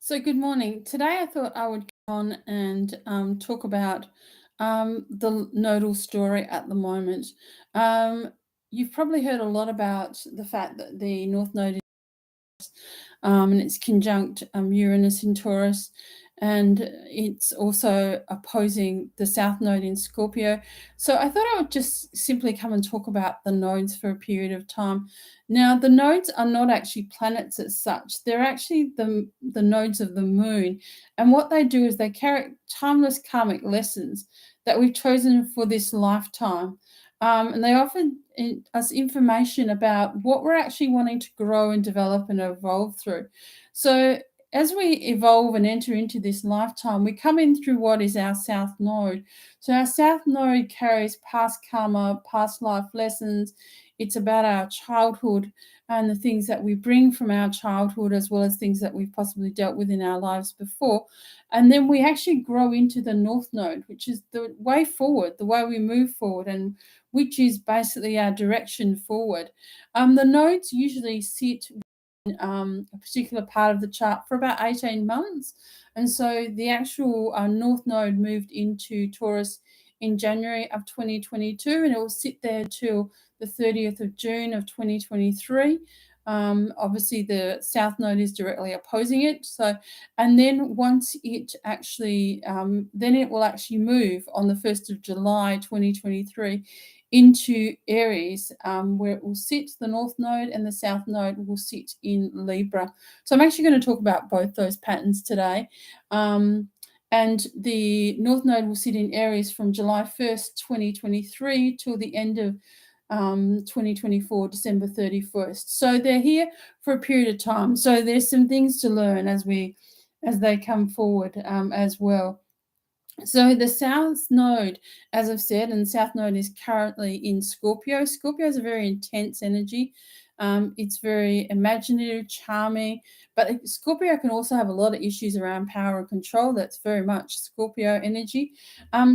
So, good morning. Today, I thought I would go on and talk about the nodal story at the moment. Um, you've probably heard a lot about the fact that the North Node and it's conjunct Uranus in Taurus, and it's also opposing the South Node in Scorpio. So I thought I would just simply come and talk about the nodes for a period of time. Now, the nodes are not actually planets as such; they're actually the nodes of the moon, and what they do is they carry timeless karmic lessons that we've chosen for this lifetime. And they offer us information about what we're actually wanting to grow and develop and evolve through. So, as we evolve and enter into this lifetime, we come in through what is our South Node. So, our South Node carries past karma, past life lessons. It's about our childhood and the things that we bring from our childhood, as well as things that we've possibly dealt with in our lives before. And then we actually grow into the North Node, which is the way forward, the way we move forward, and which is basically our direction forward. The nodes usually sit in a particular part of the chart for about 18 months. And so the actual North Node moved into Taurus in January of 2022, and it will sit there till the 30th of June of 2023. Obviously, the South Node is directly opposing it. So, and then once it actually, then it will actually move on the 1st of July 2023 into Aries, where it will sit, the North Node and the South Node will sit in Libra. So I'm actually going to talk about both those patterns today. And the North Node will sit in Aries from July 1st, 2023 till the end of 2024, December 31st. So they're here for a period of time. So there's some things to learn as they come forward as well. So the South Node, as I've said, and South Node is currently in Scorpio. Scorpio is a very intense energy. It's very imaginative, charming, but Scorpio can also have a lot of issues around power and control. That's very much Scorpio energy.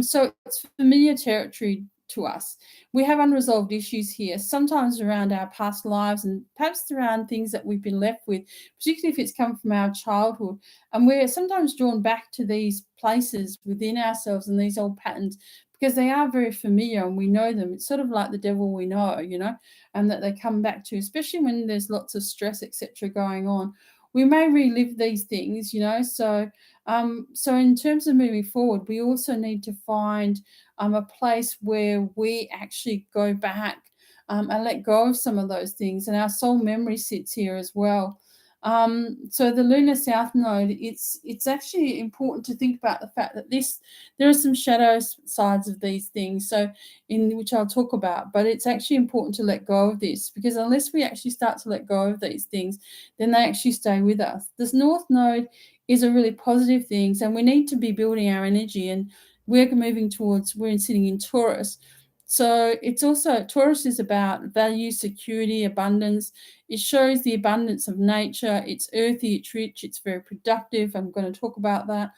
So it's familiar territory to us. We have unresolved issues here, sometimes around our past lives and perhaps around things that we've been left with, particularly if it's come from our childhood. And we're sometimes drawn back to these places within ourselves and these old patterns because they are very familiar and we know them. It's sort of like the devil we know, and that they come back to, especially when there's lots of stress, etc., going on. We may relive these things, so in terms of moving forward, we also need to find a place where we actually go back and let go of some of those things. And our soul memory sits here as well. So the lunar south node, it's actually important to think about the fact that there are some shadow sides of these things, so in which I'll talk about, but it's actually important to let go of this, because unless we actually start to let go of these things, then they actually stay with us. This north node is a really positive thing, and we need to be building our energy, and we're sitting in Taurus. So it's also, Taurus is about value, security, abundance. It shows the abundance of nature. It's earthy, it's rich, it's very productive. I'm going to talk about that.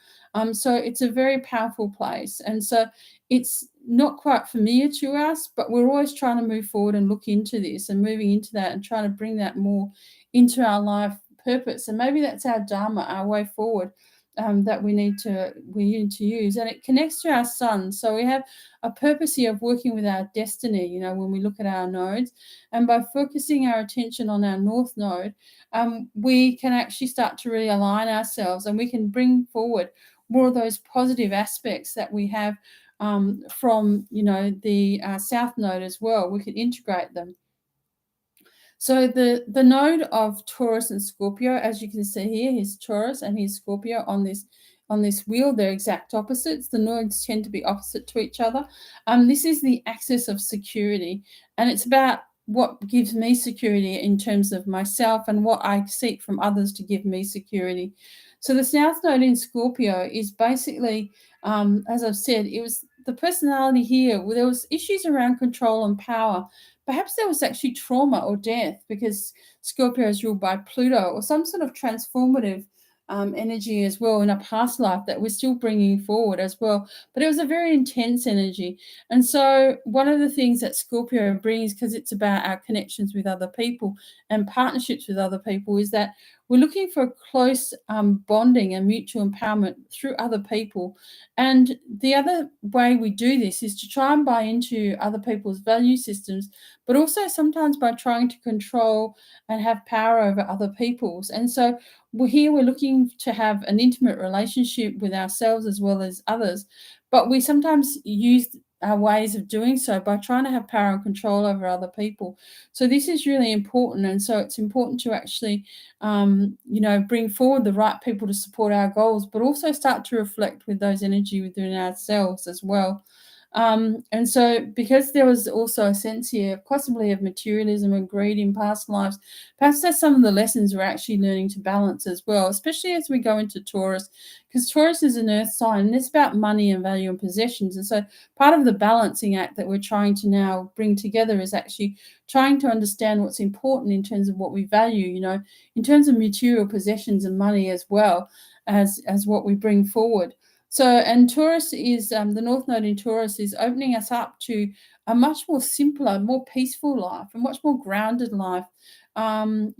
So it's a very powerful place. And so it's not quite familiar to us, but we're always trying to move forward and look into this and moving into that and trying to bring that more into our life purpose. And maybe that's our dharma, our way forward. That we need to use, and it connects to our sun. So we have a purpose here of working with our destiny, when we look at our nodes, and by focusing our attention on our north node, we can actually start to really align ourselves, and we can bring forward more of those positive aspects that we have from the south node as well. We can integrate them. So the node of Taurus and Scorpio, as you can see here, here's Taurus and here's Scorpio on this wheel. They're exact opposites. The nodes tend to be opposite to each other. This is the axis of security, and it's about what gives me security in terms of myself and what I seek from others to give me security. So the South Node in Scorpio is basically, as I've said, it was the personality here. There was issues around control and power. Perhaps there was actually trauma or death, because Scorpio is ruled by Pluto, or some sort of transformative energy as well in a past life that we're still bringing forward as well. But it was a very intense energy. And so one of the things that Scorpio brings, because it's about our connections with other people and partnerships with other people, is that we're looking for close bonding and mutual empowerment through other people. And the other way we do this is to try and buy into other people's value systems, but also sometimes by trying to control and have power over other people's. And so we're looking to have an intimate relationship with ourselves as well as others, but we sometimes use our ways of doing so by trying to have power and control over other people. So this is really important, and so it's important to actually, bring forward the right people to support our goals, but also start to reflect with those energy within ourselves as well. And so, because there was also a sense here, possibly of materialism and greed in past lives, perhaps that's some of the lessons we're actually learning to balance as well, especially as we go into Taurus, because Taurus is an earth sign and it's about money and value and possessions. And so, part of the balancing act that we're trying to now bring together is actually trying to understand what's important in terms of what we value, in terms of material possessions and money as well as what we bring forward. So, and Taurus is the North Node in Taurus is opening us up to a much more simpler, more peaceful life, a much more grounded life. Where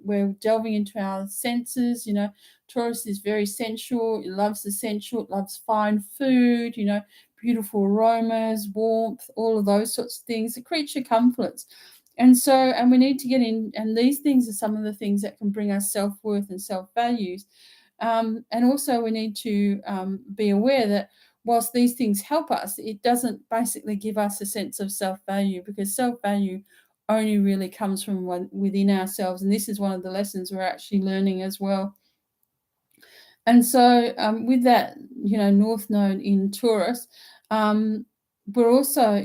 we're delving into our senses. Taurus is very sensual. It loves the sensual. It loves fine food. Beautiful aromas, warmth, all of those sorts of things. The creature comforts. And we need to get in, and these things are some of the things that can bring us self-worth and self-values. And also, we need to be aware that whilst these things help us, it doesn't basically give us a sense of self-value, because self-value only really comes from within ourselves. And this is one of the lessons we're actually learning as well. And so, with that, North Node in Taurus, we're also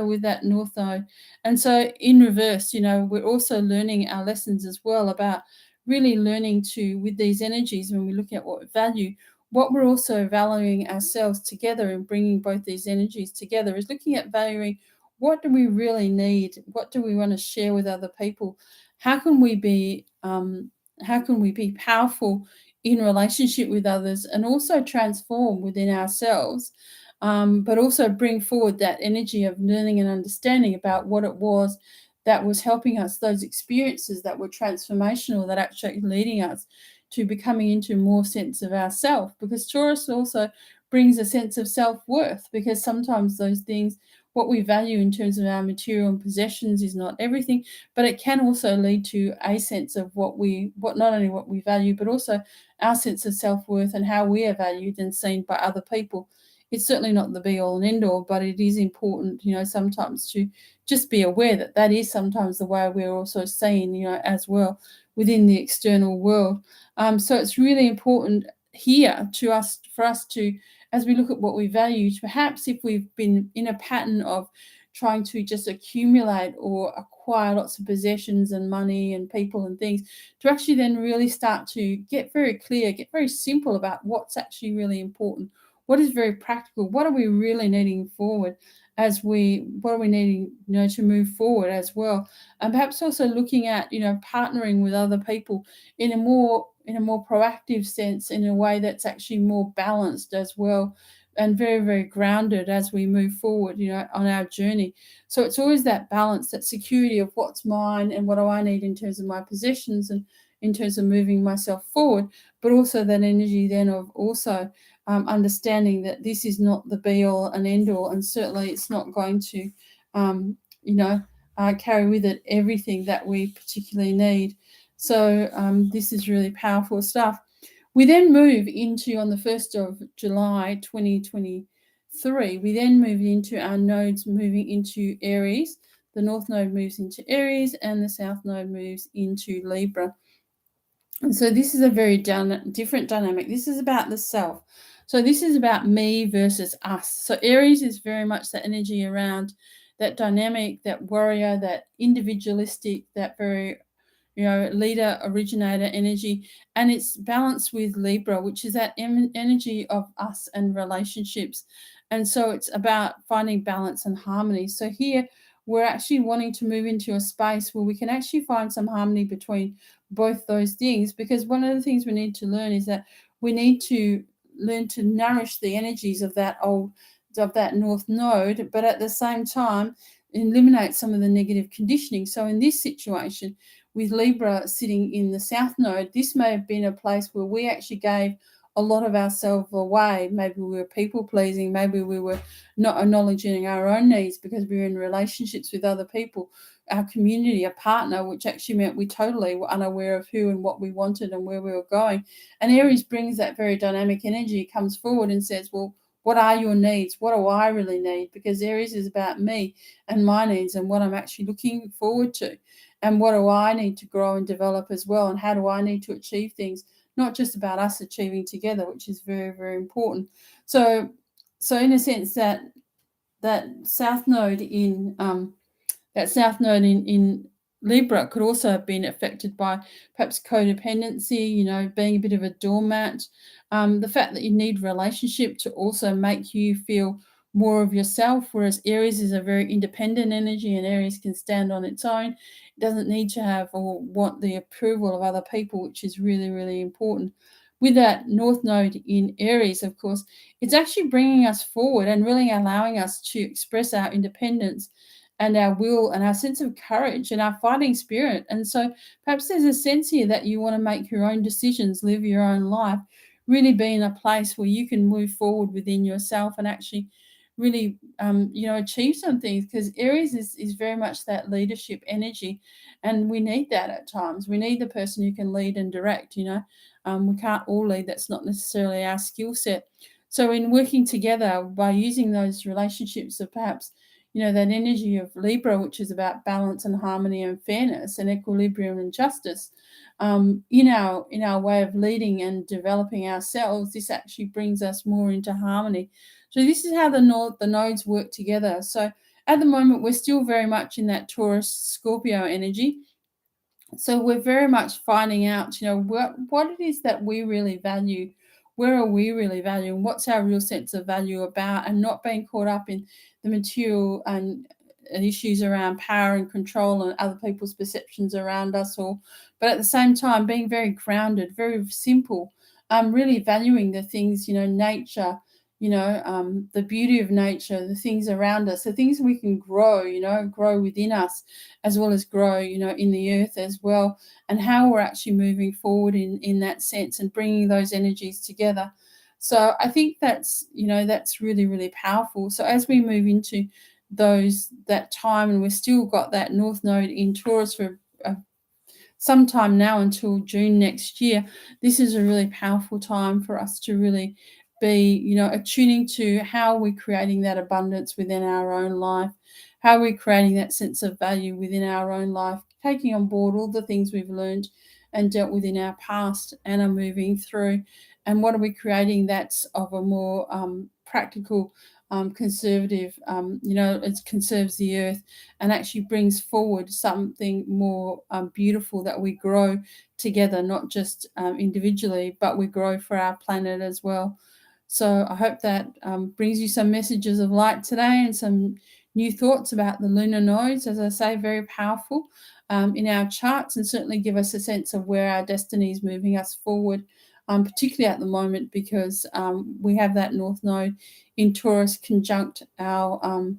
with that North Node. And so, in reverse, we're also learning our lessons as well about really learning to, with these energies, when we look at what we value, what we're also valuing ourselves together, and bringing both these energies together is looking at valuing what do we really need, what do we want to share with other people, how can we be powerful in relationship with others, and also transform within ourselves, but also bring forward that energy of learning and understanding about what it was that was helping us, those experiences that were transformational, that actually leading us to becoming into more sense of ourself. Because Taurus also brings a sense of self-worth, because sometimes those things, what we value in terms of our material and possessions, is not everything, but it can also lead to a sense of what not only what we value, but also our sense of self-worth and how we are valued and seen by other people. It's certainly not the be all and end all, but it is important, sometimes to just be aware that that is sometimes the way we're also seen, as well within the external world. So it's really important here for us to, as we look at what we value, perhaps if we've been in a pattern of trying to just accumulate or acquire lots of possessions and money and people and things, to actually then really start to get very clear, get very simple about what's actually really important, what is very practical, what are we really needing forward, what are we needing, to move forward as well. And perhaps also looking at, partnering with other people in a more proactive sense, in a way that's actually more balanced as well, and very, very grounded as we move forward, on our journey. So it's always that balance, that security of what's mine and what do I need in terms of my possessions and in terms of moving myself forward, but also that energy then of also understanding that this is not the be all and end all, and certainly it's not going to, carry with it everything that we particularly need. So this is really powerful stuff. We then move into, on the 1st of July 2023, we then move into our nodes moving into Aries. The North Node moves into Aries and the South Node moves into Libra. And so this is a very different dynamic. This is about the self. So this is about me versus us. So Aries is very much that energy around that dynamic, that warrior, that individualistic, that very leader, originator energy. And it's balanced with Libra, which is that energy of us and relationships. And so it's about finding balance and harmony. So here we're actually wanting to move into a space where we can actually find some harmony between both those things, because one of the things we need to learn is that we need to learn to nourish the energies of that North Node, but at the same time eliminate some of the negative conditioning. So in this situation, with Libra sitting in the South Node, this may have been a place where we actually gave a lot of ourselves away. Maybe we were people pleasing, maybe we were not acknowledging our own needs because we were in relationships with other people, our community, a partner, which actually meant we totally were unaware of who and what we wanted and where we were going. And Aries brings that very dynamic energy, comes forward and says, well, what are your needs? What do I really need? Because Aries is about me and my needs and what I'm actually looking forward to. And what do I need to grow and develop as well? And how do I need to achieve things? Not just about us achieving together, which is very, very important. So in a sense, that South Node in Libra could also have been affected by perhaps codependency, being a bit of a doormat. The fact that you need relationship to also make you feel more of yourself, whereas Aries is a very independent energy and Aries can stand on its own. It doesn't need to have or want the approval of other people, which is really, really important. With that North Node in Aries, of course, it's actually bringing us forward and really allowing us to express our independence and our will and our sense of courage and our fighting spirit. And so perhaps there's a sense here that you want to make your own decisions, live your own life, really be in a place where you can move forward within yourself and actually really achieve some things, because Aries is very much that leadership energy, and we need that at times. We need the person who can lead and direct. We can't all lead. That's not necessarily our skill set. So in working together by using those relationships of perhaps that energy of Libra, which is about balance and harmony and fairness and equilibrium and justice, in our way of leading and developing ourselves, this actually brings us more into harmony. So this is how the nodes work together. So at the moment, we're still very much in that Taurus Scorpio energy. So we're very much finding out, what it is that we really value. Where are we really valuing? What's our real sense of value about? And not being caught up in the material and issues around power and control and other people's perceptions around us, but at the same time being very grounded, very simple, really valuing the things, nature, the beauty of nature, the things around us, the things we can grow within us, as well as grow, in the earth as well, and how we're actually moving forward in that sense and bringing those energies together. So I think that's really, really powerful. So as we move into that time, and we've still got that North Node in Taurus for some time now until June next year, this is a really powerful time for us to really be, attuning to how we're creating that abundance within our own life, how we're creating that sense of value within our own life, taking on board all the things we've learned and dealt with in our past and are moving through. And what are we creating that's of a more practical, conservative, it conserves the earth and actually brings forward something more beautiful that we grow together, not just individually, but we grow for our planet as well. So I hope that brings you some messages of light today and some new thoughts about the lunar nodes. As I say, very powerful in our charts, and certainly give us a sense of where our destiny is moving us forward, particularly at the moment, because we have that North Node in Taurus conjunct our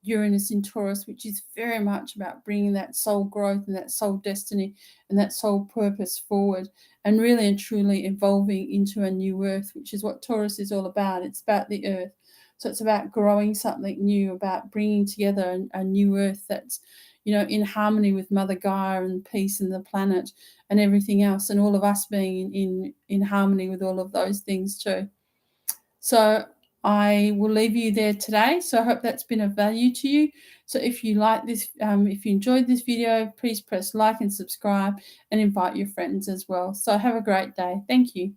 Uranus in Taurus, which is very much about bringing that soul growth and that soul destiny and that soul purpose forward, and really and truly evolving into a new earth, which is what Taurus is all about. It's about the earth. So it's about growing something new, about bringing together a new earth that's, in harmony with Mother Gaia and peace and the planet and everything else, and all of us being in harmony with all of those things too. So I will leave you there today. So I hope that's been of value to you. So if you like this, if you enjoyed this video, please press like and subscribe and invite your friends as well. So have a great day. Thank you.